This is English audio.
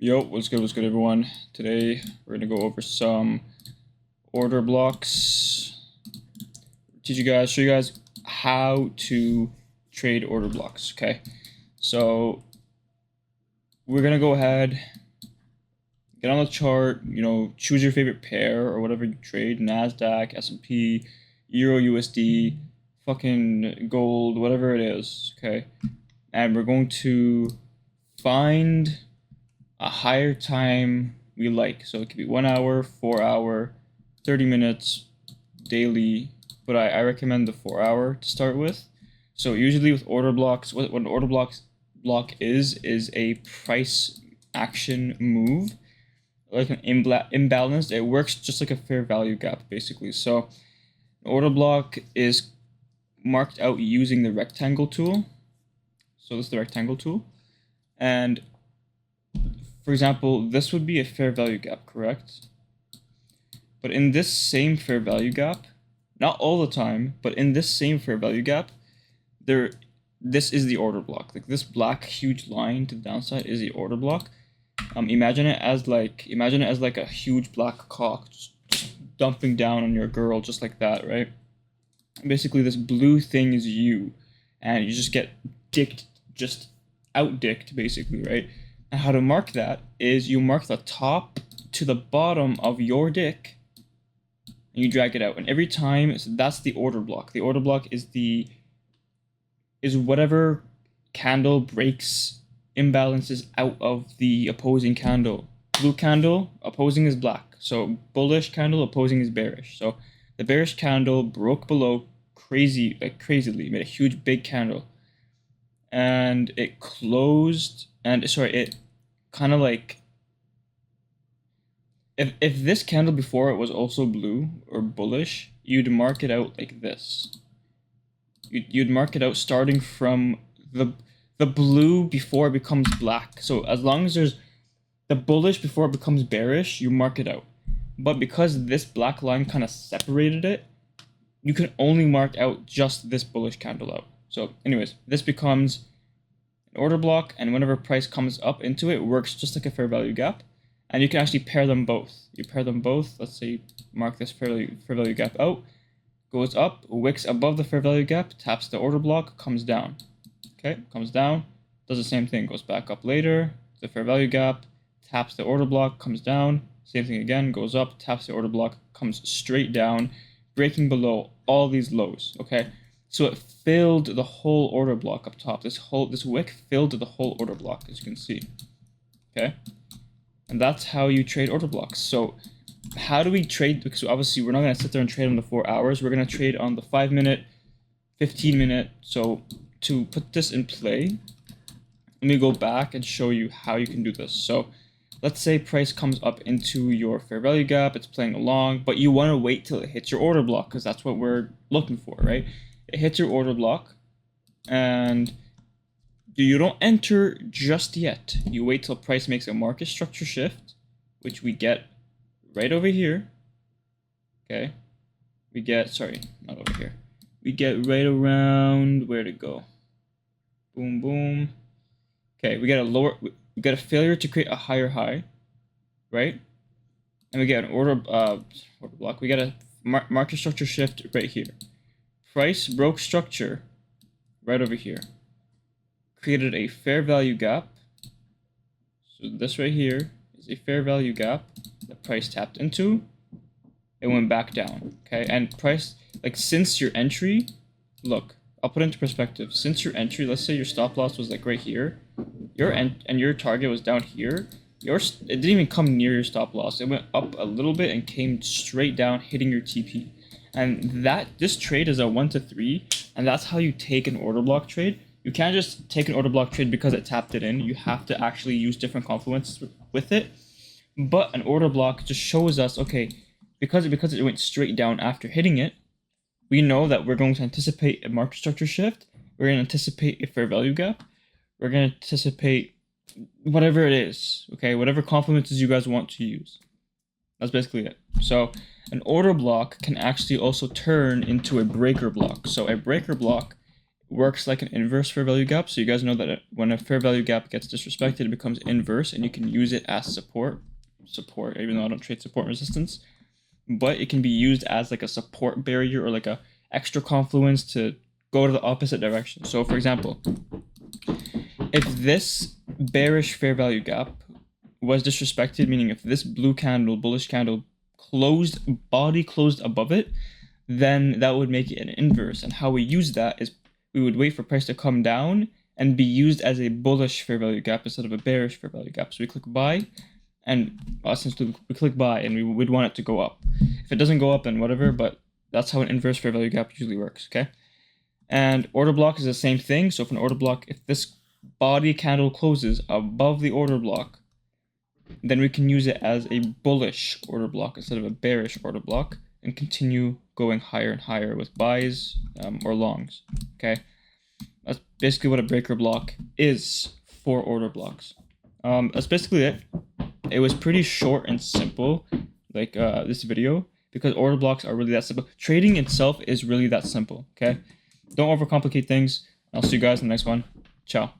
Yo, what's good everyone? Today we're gonna go over some order blocks. Show you guys how to trade order blocks, okay? So we're gonna go ahead, get on the chart, choose your favorite pair or whatever you trade, NASDAQ, S&P, Euro USD, fucking gold, whatever it is, okay? And we're going to find a higher time we like. So it could be 1 hour, 4 hour, 30 minutes, daily, but I recommend the 4 hour to start with. So usually with order blocks, what an order block is a price action move, like an imbalance. It works just like a fair value gap, basically. So an order block is marked out using the rectangle tool. So this is the rectangle tool. And for example, this would be a fair value gap, correct? But in this same fair value gap, not all the time, but in this same fair value gap, this is the order block. Like this black huge line to the downside is the order block. Imagine it as like a huge black cock just dumping down on your girl, just like that, right? Basically, this blue thing is you, and you just get dicked, just out-dicked, basically, right? And how to mark that is you mark the top to the bottom of your dick, and you drag it out. And every time, so that's the order block. The order block is whatever candle breaks imbalances out of the opposing candle. Blue candle, opposing is black. So bullish candle, opposing is bearish. So the bearish candle broke below crazily, made a huge big candle. And it closed, it kind of like, if this candle before it was also blue or bullish, you'd mark it out like this. You'd mark it out starting from the blue before it becomes black. So as long as there's the bullish before it becomes bearish, you mark it out. But because this black line kind of separated it, you can only mark out just this bullish candle out. So anyways, this becomes an order block, and whenever price comes up into it, it works just like a fair value gap. And you can actually pair them both. You pair them both. Let's say you mark this fair value gap out, goes up, wicks above the fair value gap, taps the order block, comes down. Okay, comes down, does the same thing, goes back up later, the fair value gap, taps the order block, comes down, same thing again, goes up, taps the order block, comes straight down, breaking below all these lows, okay? So it filled the whole order block up top. This wick filled the whole order block, as you can see, okay? And that's how you trade order blocks. So how do we trade? Because obviously we're not going to sit there and trade on the 4 hours. We're going to trade on the 5 minute, 15 minute. So to put this in play, let me go back and show you how you can do this. So let's say price comes up into your fair value gap, it's playing along, but you want to wait till it hits your order block because that's what we're looking for, right? It hits your order block, and you don't enter just yet. You wait till price makes a market structure shift, which we get right over here. Okay, we get, sorry, not over here. We get right around, where to go? Boom, boom. Okay, we get a failure to create a higher high, right? And we get an order block. We get a market structure shift right here. Price broke structure right over here. Created a fair value gap. So this right here is a fair value gap that price tapped into. It went back down, okay? And price, like since your entry, look, I'll put it into perspective. Since your entry, let's say your stop loss was like right here, and your target was down here, it didn't even come near your stop loss. It went up a little bit and came straight down, hitting your TP. And this trade is a 1 to 3, and that's how you take an order block trade. You can't just take an order block trade because it tapped it in. You have to actually use different confluences with it. But an order block just shows us, okay, because it went straight down after hitting it, we know that we're going to anticipate a market structure shift. We're going to anticipate a fair value gap. We're going to anticipate whatever it is, okay, whatever confluences you guys want to use. That's basically it. So an order block can actually also turn into a breaker block. So a breaker block works like an inverse fair value gap. So you guys know that when a fair value gap gets disrespected, it becomes inverse, and you can use it as support, even though I don't trade support and resistance, but it can be used as like a support barrier or like a extra confluence to go to the opposite direction. So for example, if this bearish fair value gap was disrespected, meaning if this blue candle, bullish candle, body closed above it, then that would make it an inverse. And how we use that is we would wait for price to come down and be used as a bullish fair value gap instead of a bearish fair value gap. So we click buy, and essentially we click buy, and we'd want it to go up. If it doesn't go up, then whatever, but that's how an inverse fair value gap usually works, okay? And order block is the same thing. So if an order block, if this body candle closes above the order block, then we can use it as a bullish order block instead of a bearish order block, and continue going higher and higher with buys or longs, okay? That's basically what a breaker block is for order blocks. That's basically it. It was pretty short and simple, like this video, because order blocks are really that simple. Trading itself is really that simple, okay? Don't overcomplicate things. I'll see you guys in the next one. Ciao.